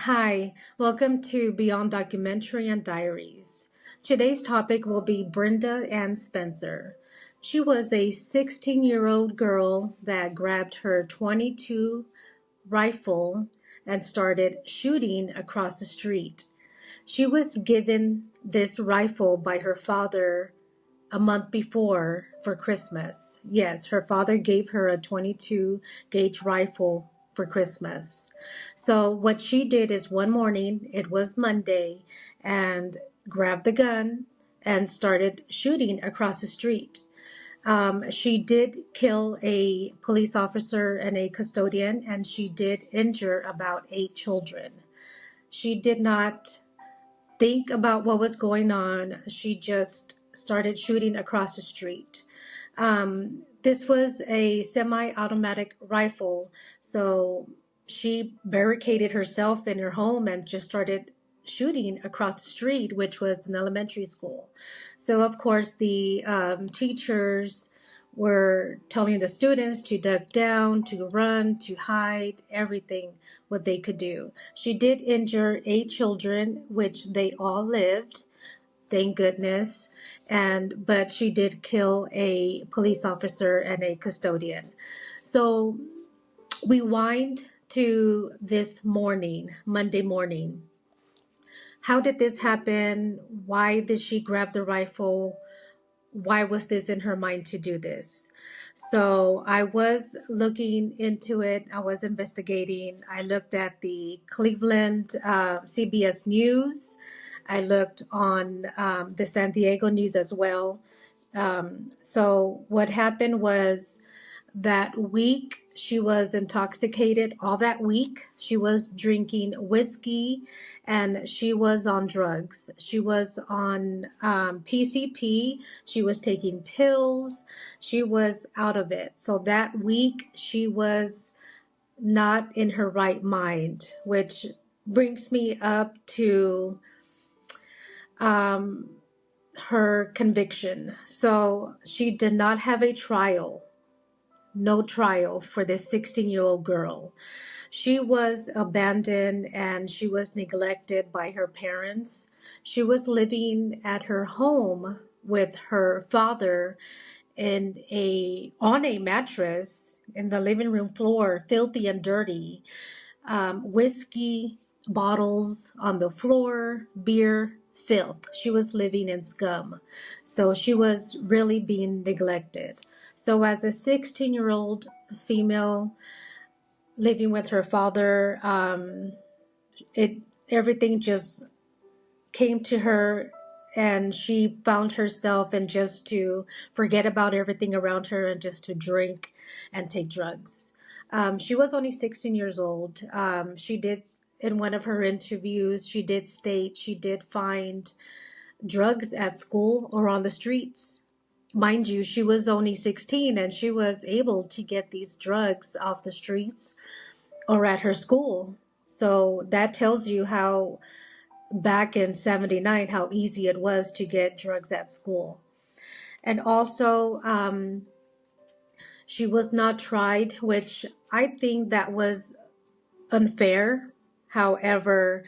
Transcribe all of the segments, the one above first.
Hi, welcome to Beyond Documentary and Diaries. Today's topic will be Brenda Ann Spencer. She was a 16-year-old girl that grabbed her .22 rifle and started shooting across the street. She was given this rifle by her father a month before for Christmas. Yes, her father gave her a 22 gauge rifle for Christmas. So what she did is one morning, it was Monday, and grabbed the gun and started shooting across the street. She did kill a police officer and a custodian, and she did injure about 8 children. She did not think about what was going on. She just started shooting across the street. This was a semi-automatic rifle, so she barricaded herself in her home and just started shooting across the street, which was an elementary school. So, of course, the teachers were telling the students to duck down, to run, to hide, everything what they could do. She did injure 8 children, which they all lived, thank goodness. But she did kill a police officer and a custodian. So we wind to this morning, Monday morning. How did this happen? Why did she grab the rifle? Why was this in her mind to do this? So I was looking into it. I was investigating. I looked at the Cleveland CBS News. I looked on the San Diego News as well. So what happened was that week she was intoxicated. All that week she was drinking whiskey and she was on drugs. She was on PCP. She was taking pills. She was out of it. So that week she was not in her right mind, which brings me up to her conviction. So she did not have a trial. No trial for this 16-year-old girl. She was abandoned and she was neglected by her parents. She was living at her home with her father on a mattress in the living room floor, filthy and dirty. Whiskey bottles on the floor, beer, filth. She was living in scum. So she was really being neglected. So as a 16-year-old female living with her father, everything just came to her and she found herself and just to forget about everything around her and just to drink and take drugs. She was only 16 years old. She did, in one of her interviews, she did state she did find drugs at school or on the streets. Mind you, she was only 16 and she was able to get these drugs off the streets or at her school. So that tells you how back in 79, how easy it was to get drugs at school. And also, she was not tried, which I think that was unfair. However,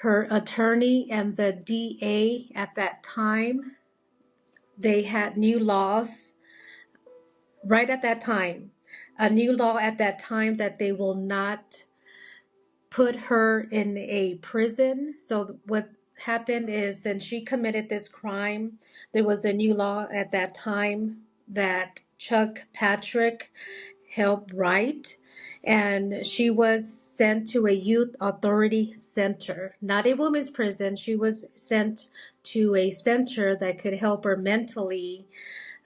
her attorney and the DA at that time, they had new laws right at that time, a new law at that time that they will not put her in a prison. So what happened is, since she committed this crime, there was a new law at that time that Chuck Patrick helped write, and she was sent to a youth authority center, not a women's prison. She was sent to a center that could help her mentally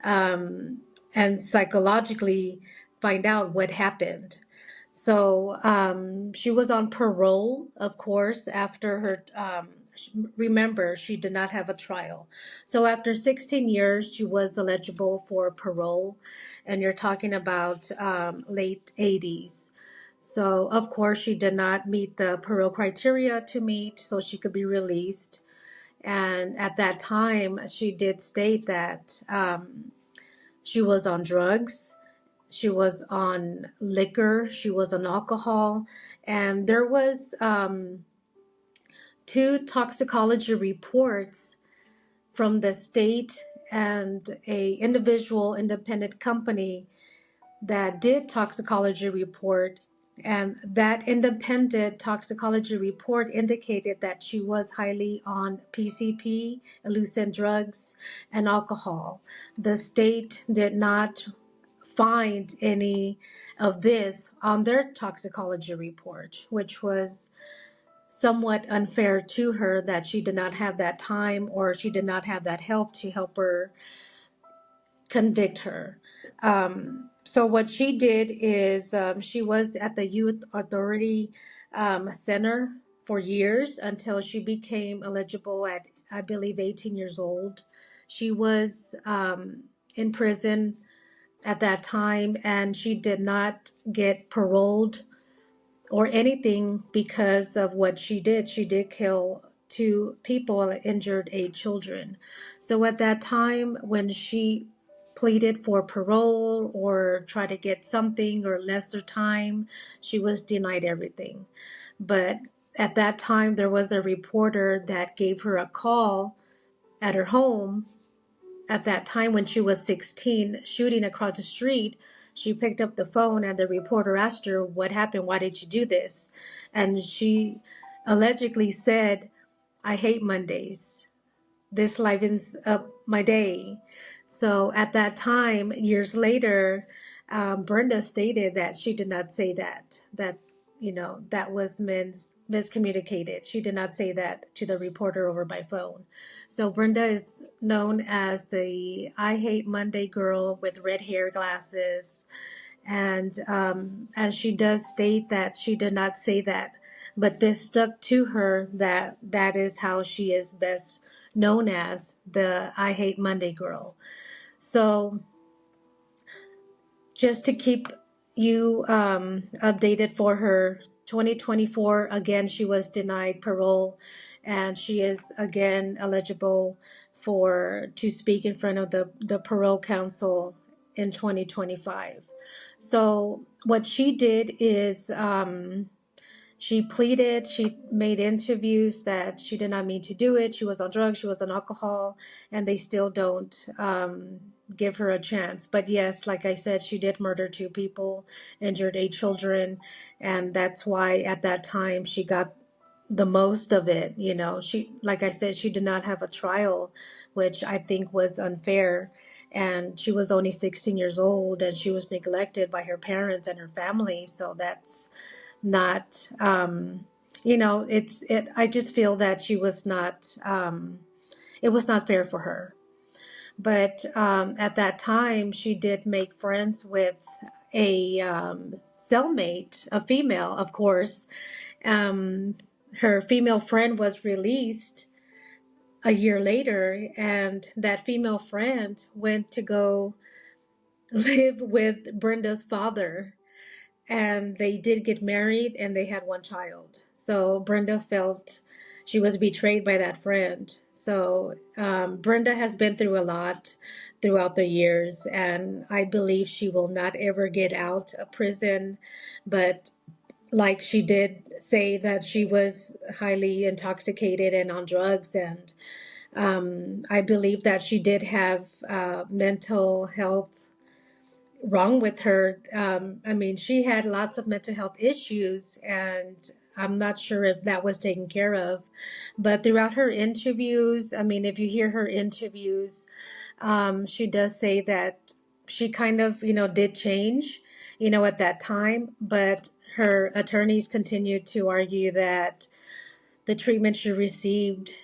and psychologically find out what happened. So she was on parole, of course, after her. Remember, she did not have a trial. So after 16 years, she was eligible for parole, and you're talking about late 80s. So, of course, she did not meet the parole criteria to meet, so she could be released. And at that time, she did state that she was on drugs. She was on liquor. She was on alcohol. And there was two toxicology reports from the state and a individual independent company that did toxicology report, and that independent toxicology report indicated that she was highly on PCP, illicit drugs, and alcohol. The state did not find any of this on their toxicology report, which was somewhat unfair to her, that she did not have that time or she did not have that help to help her convict her. So what she did is she was at the Youth Authority Center for years until she became eligible at, I believe, 18 years old. She was in prison at that time, and she did not get paroled or anything because of what she did. She did kill two people and injured eight children. So at that time, when she pleaded for parole or tried to get something or lesser time, she was denied everything. But at that time, there was a reporter that gave her a call at her home at that time when she was 16, shooting across the street. She picked up the phone and the reporter asked her, "What happened? Why did you do this?" And she allegedly said, "I hate Mondays. This livens up my day." So at that time, years later, Brenda stated that she did not say that, that was miscommunicated. She did not say that to the reporter over by phone. So Brenda is known as the I Hate Monday girl with red hair, glasses, and she does state that she did not say that, but this stuck to her, that is how she is best known as, the I Hate Monday girl. So just to keep you updated for her 2024, again, she was denied parole, and she is again eligible to speak in front of the parole council in 2025. So what she did is she pleaded, she made interviews that she did not mean to do it. She was on drugs, she was on alcohol, and they still don't give her a chance. But yes, like I said, she did murder two people, injured eight children, and that's why at that time she got the most of it. She, like I said, she did not have a trial, which I think was unfair. And she was only 16 years old, and she was neglected by her parents and her family. So that's not, I just feel that she was not, it was not fair for her. But at that time, she did make friends with a cellmate, a female, of course. Her female friend was released a year later, and that female friend went to go live with Brenda's father, and they did get married and they had one child. So Brenda felt she was betrayed by that friend. So Brenda has been through a lot throughout the years, and I believe she will not ever get out of prison. But like, she did say that she was highly intoxicated and on drugs, and I believe that she did have mental health wrong with her. She had lots of mental health issues, and I'm not sure if that was taken care of. But throughout her interviews, if you hear her interviews, she does say that she kind of, did change, at that time. But her attorneys continued to argue that the treatment she received,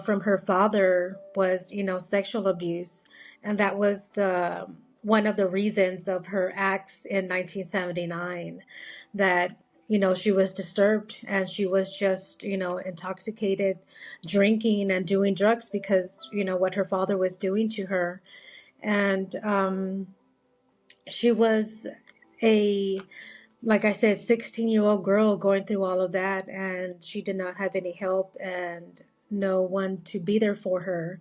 from her father was, sexual abuse. And that was one of the reasons of her acts in 1979, that, she was disturbed and she was just, intoxicated, drinking and doing drugs because, what her father was doing to her. And she was like I said, 16-year-old girl going through all of that, and she did not have any help and no one to be there for her.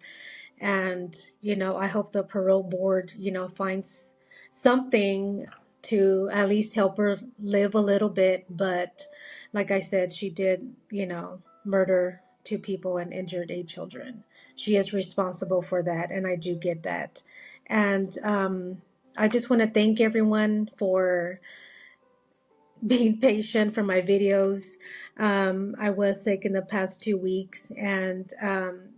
And, I hope the parole board, finds something to at least help her live a little bit. But like I said, she did, murder two people and injured eight children. She is responsible for that, and I do get that. And I just want to thank everyone for being patient for my videos. I was sick in the past 2 weeks, and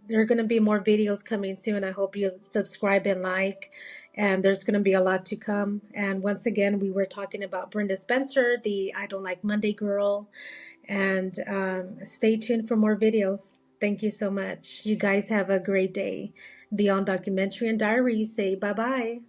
there are going to be more videos coming soon. I hope you subscribe and like, and there's going to be a lot to come. And once again, we were talking about Brenda Spencer, the I Don't Like Monday girl, and stay tuned for more videos. Thank you so much. You guys have a great day. Beyond Documentary and Diaries, say bye-bye.